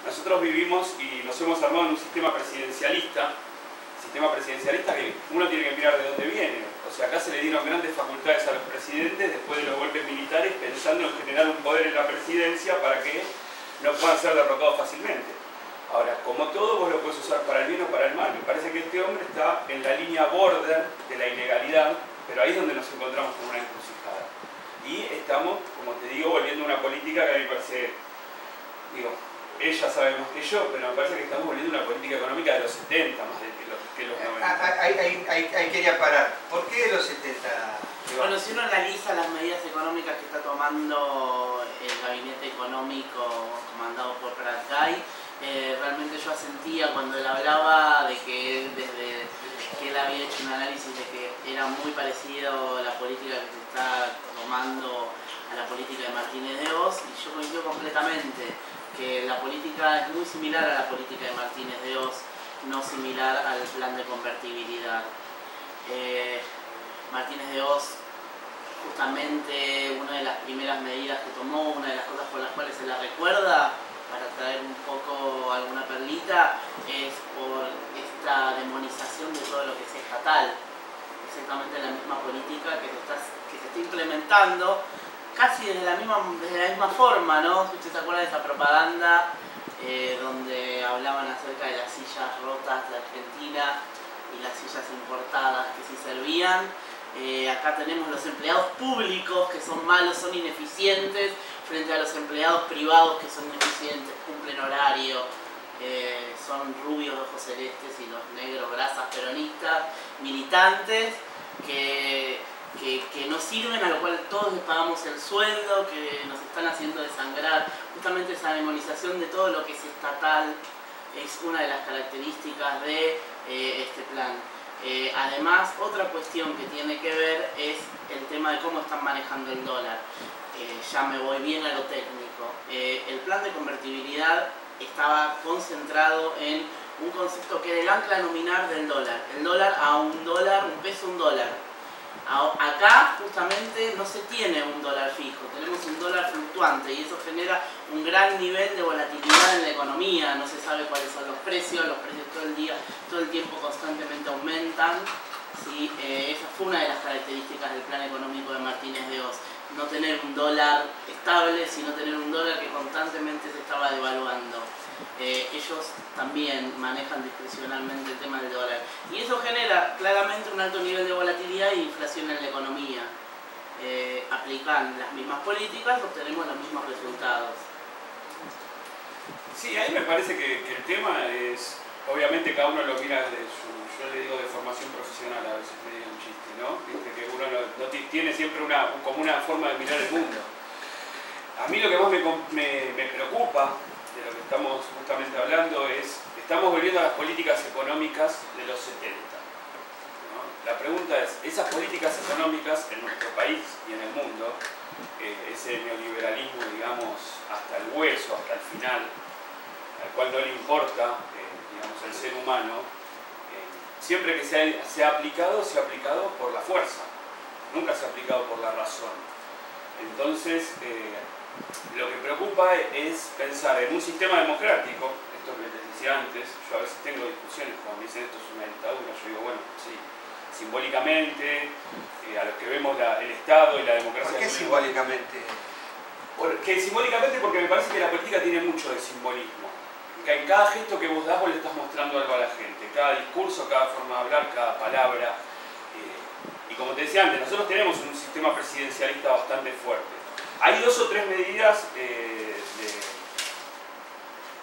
nosotros vivimos y nos hemos armado en un sistema presidencialista que uno tiene que mirar de dónde viene. O sea, acá se le dieron grandes facultades a los presidentes después de los golpes militares, pensando en generar un poder en la presidencia para que no puedan ser derrocados fácilmente. Ahora, como todo, vos lo puedes usar para el bien o para el mal. Me parece que este hombre está en la línea border de la ilegalidad, pero ahí es donde nos encontramos con una encrucijada. Y estamos, como te digo, volviendo a una política que a mí me parece, digo, ella sabe más que yo, pero me parece que estamos volviendo a una política económica de los 70 más de los 90. Ahí quería parar. ¿Por qué de los 70? Bueno, si uno analiza las medidas económicas que está tomando el gabinete económico comandado por Prat-Gai, realmente yo asentía cuando él hablaba de que él, desde que él había hecho un análisis de que era muy parecido la política que se está tomando a la política de Martínez de Oz, y yo coincido completamente que la política es muy similar a la política de Martínez de Oz, no similar al plan de convertibilidad. Martínez de Oz, justamente una de las primeras medidas que tomó, una de las cosas por las cuales se la recuerda, para traer un poco alguna perlita, es por esta demonización de todo lo que es estatal. Exactamente la misma política que se está implementando, casi desde la misma forma, ¿no? Si usted se acuerda de esa propaganda donde hablaban acerca de las sillas rotas de Argentina y las sillas importadas que sí servían. Acá tenemos los empleados públicos que son malos, son ineficientes, frente a los empleados privados que son eficientes, cumplen horario, son rubios de ojos celestes y los negros grasas peronistas, militantes, que nos sirven, a lo cual todos les pagamos el sueldo, que nos están haciendo desangrar. Justamente esa demonización de todo lo que es estatal es una de las características de este plan. Además, otra cuestión que tiene que ver es el tema de cómo están manejando el dólar. Ya me voy bien a lo técnico. El plan de convertibilidad estaba concentrado en un concepto que era el ancla nominal del dólar. El dólar a un peso, un dólar. Acá justamente no se tiene un dólar fijo, tenemos un dólar fluctuante y eso genera un gran nivel de volatilidad en la economía. No se sabe cuáles son los precios todo el tiempo constantemente aumentan. ¿Sí? Esa fue una de las características del plan económico de Martínez de Oz, no tener un dólar estable, sino tener un dólar que constantemente se estaba devaluando. Ellos también manejan discrecionalmente el tema del dólar y eso genera claramente un alto nivel de volatilidad e inflación en la economía. Aplican las mismas políticas, obtenemos los mismos resultados. Sí, ahí me parece que el tema es, obviamente cada uno lo mira desde yo le digo de formación profesional, a veces me digo un chiste, ¿no? Viste que uno no tiene siempre como una forma de mirar el mundo. A mí lo que más me preocupa de lo que estamos justamente hablando es, estamos volviendo a las políticas económicas de los 70. ¿No? La pregunta es, esas políticas económicas en nuestro país y en el mundo, ese neoliberalismo, digamos, hasta el hueso, hasta el final, al cual no le importa, digamos, el ser humano, siempre que se ha aplicado por la fuerza, nunca se ha aplicado por la razón. Entonces, lo que preocupa es pensar en un sistema democrático, esto que les decía antes. Yo a veces tengo discusiones cuando me dicen esto es una dictadura, yo digo, bueno, sí, simbólicamente, a los que vemos el Estado y la democracia... ¿Por qué simbólicamente? Simbólicamente porque me parece que la política tiene mucho de simbolismo. Que en cada gesto que vos das, vos le estás mostrando algo a la gente, cada discurso, cada forma de hablar, cada palabra. Y como te decía antes, nosotros tenemos un sistema presidencialista bastante fuerte. Hay 2 o 3 medidas de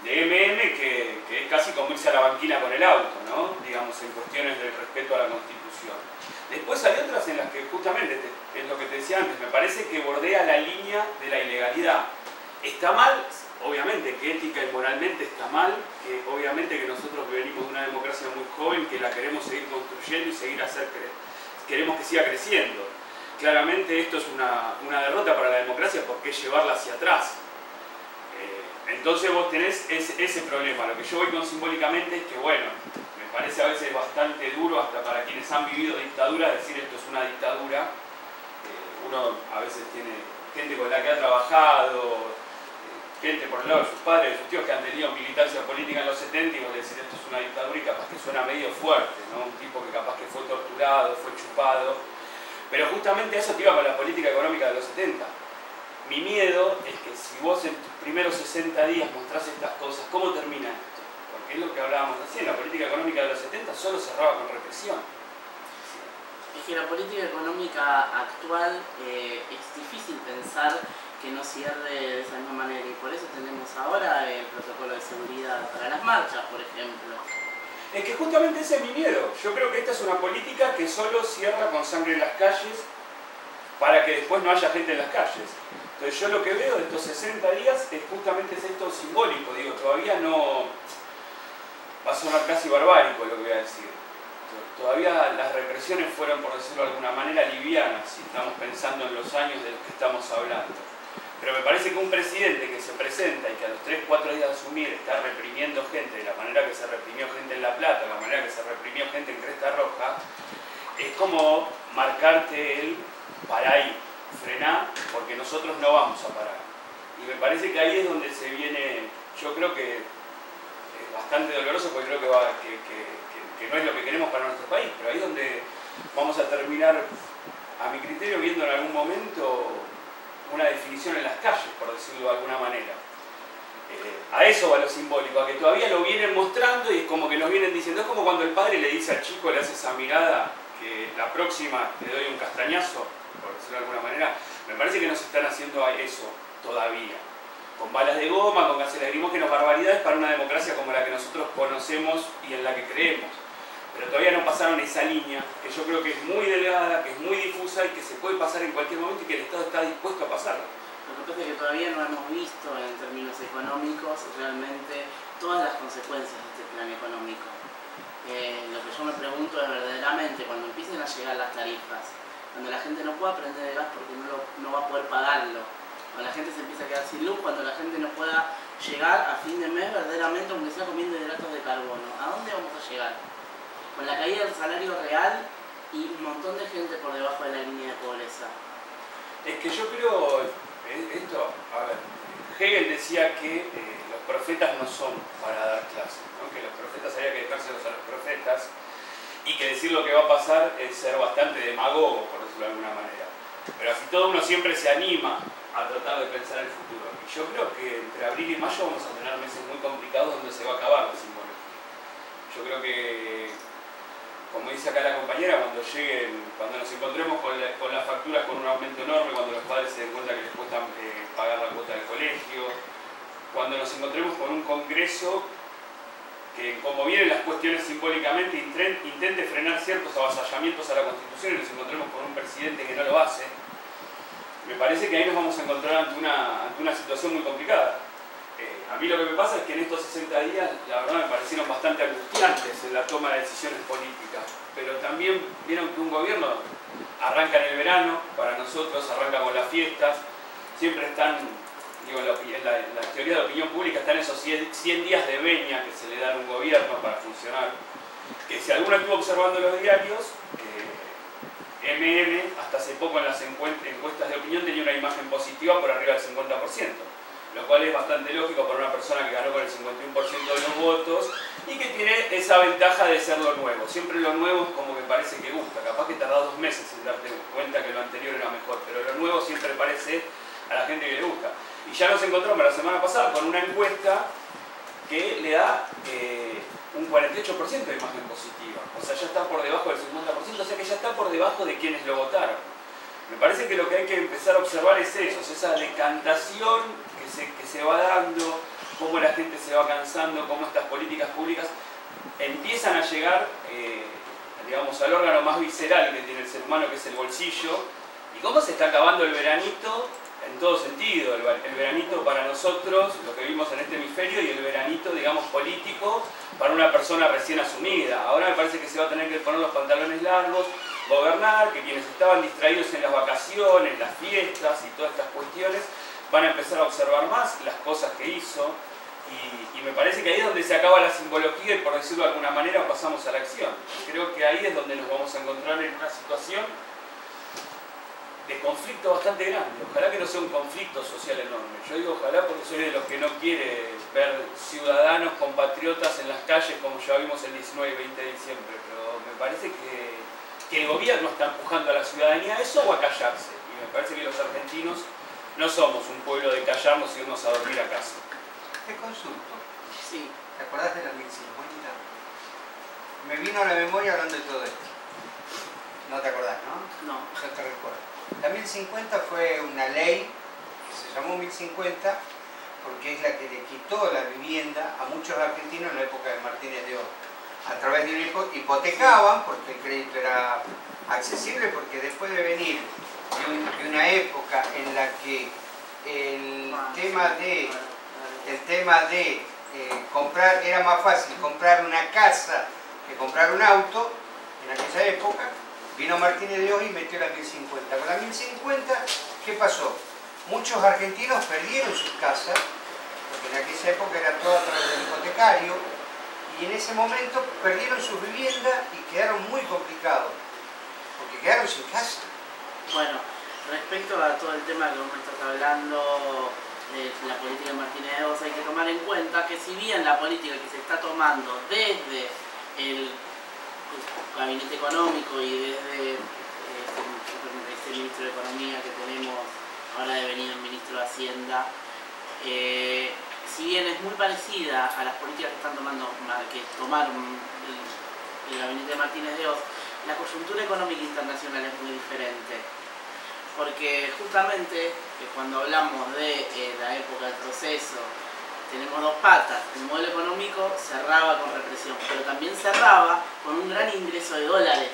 que es casi como irse a la banquina con el auto, ¿no? Digamos, en cuestiones del respeto a la Constitución. Después hay otras en las que justamente, es lo que te decía antes, me parece que bordea la línea de la ilegalidad. Está mal, obviamente, que ética y moralmente está mal, que obviamente que nosotros venimos de una democracia muy joven, que la queremos seguir construyendo y queremos que siga creciendo. Claramente esto es una derrota para la democracia porque es llevarla hacia atrás. Entonces vos tenés ese problema. Lo que yo voy con simbólicamente es que, bueno, me parece a veces bastante duro hasta para quienes han vivido dictaduras decir esto es una dictadura. Uno a veces tiene gente con la que ha trabajado, gente por el lado de sus padres, de sus tíos que han tenido militancia política en los 70 y vos le decís esto es una dictadura y capaz que suena medio fuerte, ¿no? Un tipo que capaz que fue torturado, fue chupado, pero justamente eso te iba con la política económica de los 70. Mi miedo es que si vos en tus primeros 60 días mostrás estas cosas, ¿cómo termina esto? Porque es lo que hablábamos recién, la política económica de los 70 solo cerraba con represión. Es que la política económica actual es difícil pensar que no cierre de esa misma manera y por eso tenemos ahora el protocolo de seguridad para las marchas, por ejemplo. Es que justamente ese es mi miedo. Yo creo que esta es una política que solo cierra con sangre en las calles para que después no haya gente en las calles. Entonces yo lo que veo de estos 60 días es justamente esto simbólico, digo, todavía no va a sonar casi barbárico lo que voy a decir. Todavía las represiones fueron, por decirlo de alguna manera, livianas, si estamos pensando en los años de los que estamos hablando. Pero me parece que un presidente que se presenta y que a los 3-4 días de asumir está reprimiendo gente de la manera que se reprimió gente en La Plata, de la manera que se reprimió gente en Cresta Roja, es como marcarte el para ahí, frenar, porque nosotros no vamos a parar. Y me parece que ahí es donde se viene, yo creo que es bastante doloroso porque creo que no es lo que queremos para nuestro país, pero ahí es donde vamos a terminar, a mi criterio, viendo en algún momento una definición en las calles, por decirlo de alguna manera. A eso va lo simbólico, a que todavía lo vienen mostrando y es como que nos vienen diciendo, es como cuando el padre le dice al chico, le hace esa mirada, que la próxima te doy un castañazo, por decirlo de alguna manera. Me parece que nos están haciendo eso todavía, con balas de goma, con gases lacrimógenos, barbaridades para una democracia como la que nosotros conocemos y en la que creemos. Pero todavía no pasaron esa línea, que yo creo que es muy delgada, que es muy difusa y que se puede pasar en cualquier momento y que el Estado está dispuesto a pasarlo. Lo que pasa es que todavía no hemos visto en términos económicos realmente todas las consecuencias de este plan económico. Lo que yo me pregunto es verdaderamente cuando empiecen a llegar las tarifas, cuando la gente no pueda prender el gas porque no va a poder pagarlo, cuando la gente se empieza a quedar sin luz, cuando la gente no pueda llegar a fin de mes verdaderamente aunque sea comiendo hidratos de carbono, ¿a dónde vamos a llegar? Con la caída del salario real y un montón de gente por debajo de la línea de pobreza. Es que yo creo, esto, a ver, Hegel decía que los profetas no son para dar clases, ¿no? Que los profetas había que dejárselos a los profetas y que decir lo que va a pasar es ser bastante demagogo, por decirlo de alguna manera. Pero así todo uno siempre se anima a tratar de pensar el futuro. Y yo creo que entre abril y mayo vamos a tener meses muy complicados donde se va a acabar la simbología. Yo creo que, como dice acá la compañera, cuando nos encontremos con las facturas con un aumento enorme, cuando los padres se den cuenta que les cuesta pagar la cuota del colegio, cuando nos encontremos con un Congreso que, como vienen las cuestiones simbólicamente, intente frenar ciertos avasallamientos a la Constitución y nos encontremos con un presidente que no lo hace, me parece que ahí nos vamos a encontrar ante una situación muy complicada. A mí lo que me pasa es que en estos 60 días, la verdad, me parecieron bastante angustiantes en la toma de decisiones políticas. Pero también vieron que un gobierno arranca en el verano, para nosotros arranca con las fiestas, siempre están, digo, en la teoría de opinión pública están esos 100 días de veña que se le dan a un gobierno para funcionar. Que si alguno estuvo observando los diarios, hasta hace poco en las encuestas de opinión tenía una imagen positiva por arriba del 50%. Lo cual es bastante lógico para una persona que ganó con el 51% de los votos y que tiene esa ventaja de ser lo nuevo. Siempre lo nuevo es como que parece que gusta, capaz que tardás 2 meses en darte cuenta que lo anterior era mejor, pero lo nuevo siempre parece a la gente que le gusta. Y ya nos encontramos la semana pasada con una encuesta que le da un 48% de imagen positiva. O sea, ya está por debajo del 50%, o sea que ya está por debajo de quienes lo votaron. Me parece que lo que hay que empezar a observar es eso, es esa decantación que se va dando, cómo la gente se va cansando, cómo estas políticas públicas empiezan a llegar, digamos, al órgano más visceral que tiene el ser humano, que es el bolsillo, y cómo se está acabando el veranito en todo sentido, el veranito para nosotros, lo que vivimos en este hemisferio, y el veranito, digamos, político para una persona recién asumida. Ahora me parece que se va a tener que poner los pantalones largos, gobernar, que quienes estaban distraídos en las vacaciones, las fiestas y todas estas cuestiones, van a empezar a observar más las cosas que hizo, y me parece que ahí es donde se acaba la simbología y, por decirlo de alguna manera, pasamos a la acción. Creo que ahí es donde nos vamos a encontrar en una situación de conflicto bastante grande. Ojalá que no sea un conflicto social enorme. Yo digo ojalá porque soy de los que no quiere ver ciudadanos compatriotas en las calles como ya vimos el 19 y 20 de diciembre, pero me parece que el gobierno está empujando a la ciudadanía a eso o a callarse. Y me parece que los argentinos no somos un pueblo de callarnos y irnos a dormir a casa. Te consulto. Sí. ¿Te acordás de la 1050? Me vino a la memoria hablando de todo esto. No te acordás, ¿no? No. Yo te recuerdo. La 1050 fue una ley que se llamó 1050 porque es la que le quitó la vivienda a muchos argentinos en la época de Martínez de Oz. A través de una hipotecaban, porque el crédito era accesible, porque después de venir de una época en la que el tema de comprar, era más fácil comprar una casa que comprar un auto, en aquella época, vino Martínez de Oz y metió la 1050. Con la 1050, ¿qué pasó? Muchos argentinos perdieron sus casas, porque en aquella época era todo a través del hipotecario, y en ese momento perdieron sus viviendas y quedaron muy complicados, porque quedaron sin casa. Bueno, respecto a todo el tema que vos me estás hablando de la política de Martínez de Oz, hay que tomar en cuenta que si bien la política que se está tomando desde el gabinete económico y desde este ministro de Economía que tenemos ahora devenido el ministro de Hacienda, si bien es muy parecida a las políticas que tomaron el gabinete de Martínez de Oz, la coyuntura económica internacional es muy diferente. Porque justamente cuando hablamos de la época del proceso, tenemos dos patas. El modelo económico cerraba con represión, pero también cerraba con un gran ingreso de dólares.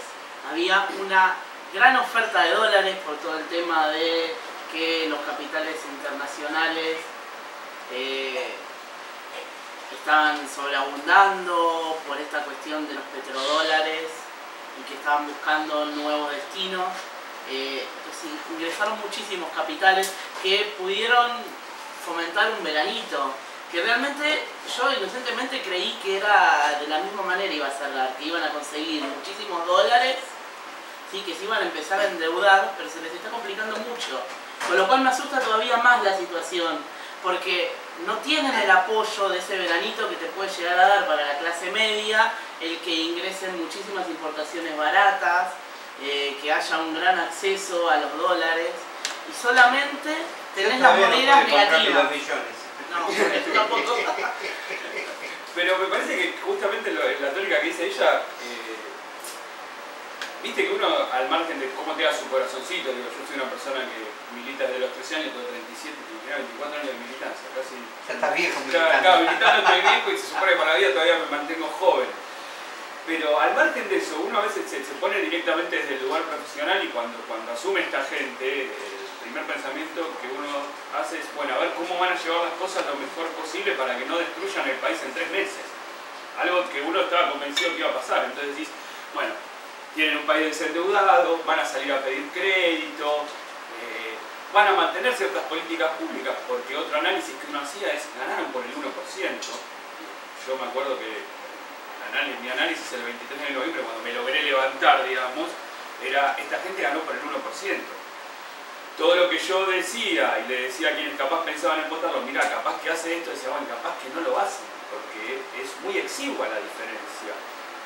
Había una gran oferta de dólares por todo el tema de que los capitales internacionales estaban sobreabundando por esta cuestión de los petrodólares y que estaban buscando nuevos destinos. Entonces ingresaron muchísimos capitales que pudieron fomentar un veranito, que realmente yo inocentemente creí que era de la misma manera iba a cerrar, que iban a conseguir muchísimos dólares, ¿sí? Que se iban a empezar a endeudar, pero se les está complicando mucho, con lo cual me asusta todavía más la situación, porque no tienen el apoyo de ese veranito que te puede llegar a dar para la clase media, el que ingresen muchísimas importaciones baratas, que haya un gran acceso a los dólares, y solamente tenés las monedas negativas. No, eso tampoco. Pero me parece que justamente la tónica que dice ella, viste que uno, al margen de cómo te da su corazoncito, digo, yo soy una persona que milita desde los 13 años, tengo 37, tengo 24 años de militancia, casi. Ya estás viejo militando. Claro, militando estoy viejo y se supone que para la vida todavía me mantengo joven. Pero al margen de eso, uno a veces se pone directamente desde el lugar profesional y cuando asume esta gente, el primer pensamiento que uno hace es, bueno, a ver cómo van a llevar las cosas lo mejor posible para que no destruyan el país en 3 meses. Algo que uno estaba convencido que iba a pasar. Entonces decís, bueno, tienen un país desendeudado, van a salir a pedir crédito, van a mantener ciertas políticas públicas, porque otro análisis que uno hacía es, ganaron por el 1%. Yo me acuerdo que mi análisis el 23 de noviembre, cuando me logré levantar, digamos, era, esta gente ganó por el 1%. Todo lo que yo decía, y le decía a quienes capaz pensaban en votarlo, mirá, capaz que hace esto, decía, bueno, capaz que no lo hacen, porque es muy exigua la diferencia.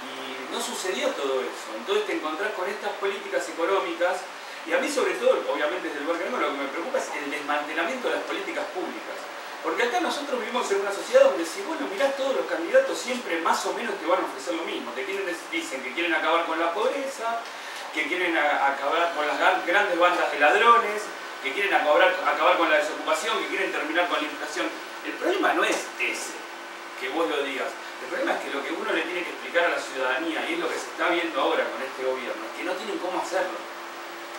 Y no sucedió todo eso. Entonces te encontrás con estas políticas económicas, y a mí sobre todo, obviamente desde el lugar que vengo, lo que me preocupa es el desmantelamiento de las políticas públicas. Porque acá nosotros vivimos en una sociedad donde si vos lo mirás, todos los candidatos siempre más o menos te van a ofrecer lo mismo. Dicen que quieren acabar con la pobreza, que quieren acabar con las grandes bandas de ladrones, que quieren acabar con la desocupación, que quieren terminar con la inflación. El problema no es ese, que vos lo digas. El problema es que lo que uno le tiene que explicar a la ciudadanía, y es lo que se está viendo ahora con este gobierno, es que no tienen cómo hacerlo.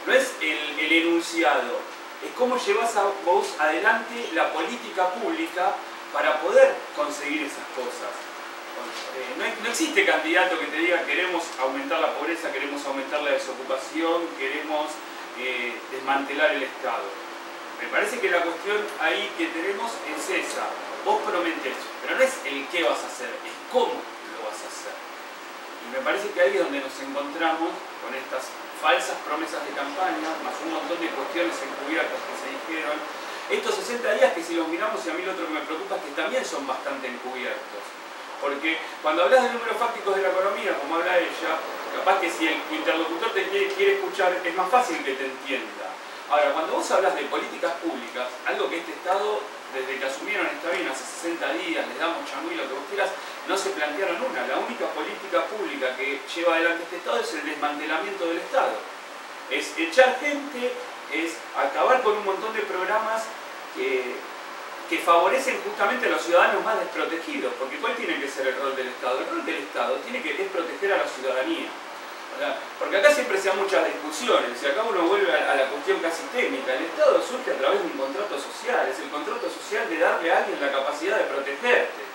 No es el enunciado, es cómo llevas a vos adelante la política pública para poder conseguir esas cosas. No existe candidato que te diga queremos aumentar la pobreza, queremos aumentar la desocupación, queremos desmantelar el Estado. Me parece que la cuestión ahí que tenemos es esa. Vos prometés, pero no es el qué vas a hacer, es cómo lo vas a hacer. Y me parece que ahí es donde nos encontramos con estas falsas promesas de campaña, más un montón de cuestiones encubiertas que se dijeron. Estos 60 días que si los miramos, y a mí lo otro que me preocupa es que también son bastante encubiertos. Porque cuando hablas de números fácticos de la economía, como habla ella, capaz que si el interlocutor te quiere escuchar, es más fácil que te entienda. Ahora, cuando vos hablas de políticas públicas, algo que este Estado, desde que asumieron está bien, hace 60 días, les damos changüí, lo que vos quieras, no se plantearon una. La única política pública que lleva adelante este Estado es el desmantelamiento del Estado. Es echar gente, es acabar con un montón de programas que favorecen justamente a los ciudadanos más desprotegidos. Porque ¿cuál tiene que ser el rol del Estado? El rol del Estado es proteger a la ciudadanía. Porque acá siempre se dan muchas discusiones, y acá uno vuelve a la cuestión casi técnica. El Estado surge a través de un contrato social, es el contrato social de darle a alguien la capacidad de protegerte.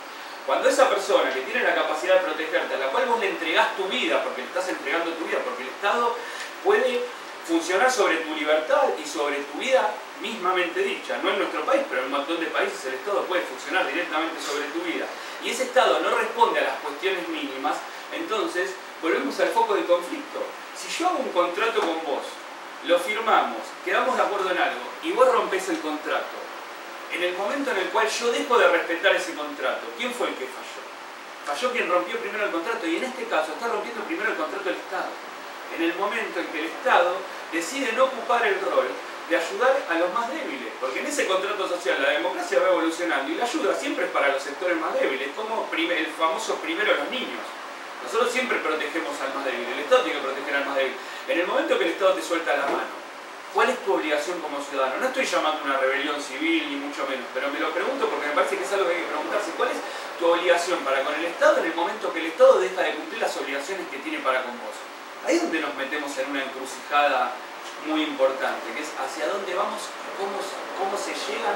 Cuando esa persona que tiene la capacidad de protegerte, a la cual vos le entregás tu vida, porque le estás entregando tu vida, porque el Estado puede funcionar sobre tu libertad y sobre tu vida mismamente dicha, no en nuestro país, pero en un montón de países el Estado puede funcionar directamente sobre tu vida, y ese Estado no responde a las cuestiones mínimas, entonces volvemos al foco de conflicto. Si yo hago un contrato con vos, lo firmamos, quedamos de acuerdo en algo, y vos rompés el contrato, en el momento en el cual yo dejo de respetar ese contrato, ¿quién fue el que falló? Falló quien rompió primero el contrato, y en este caso está rompiendo primero el contrato del Estado. En el momento en que el Estado decide no ocupar el rol de ayudar a los más débiles, porque en ese contrato social la democracia va evolucionando y la ayuda siempre es para los sectores más débiles, como el famoso primero los niños. Nosotros siempre protegemos al más débil, el Estado tiene que proteger al más débil. En el momento que el Estado te suelta la mano, ¿cuál es tu obligación como ciudadano? No estoy llamando a una rebelión civil, ni mucho menos, pero me lo pregunto porque me parece que es algo que hay que preguntarse. ¿Cuál es tu obligación para con el Estado en el momento que el Estado deja de cumplir las obligaciones que tiene para con vos? Ahí es donde nos metemos en una encrucijada muy importante, que es hacia dónde vamos, cómo se llegan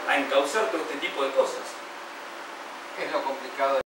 a encauzar todo este tipo de cosas. Es lo complicado.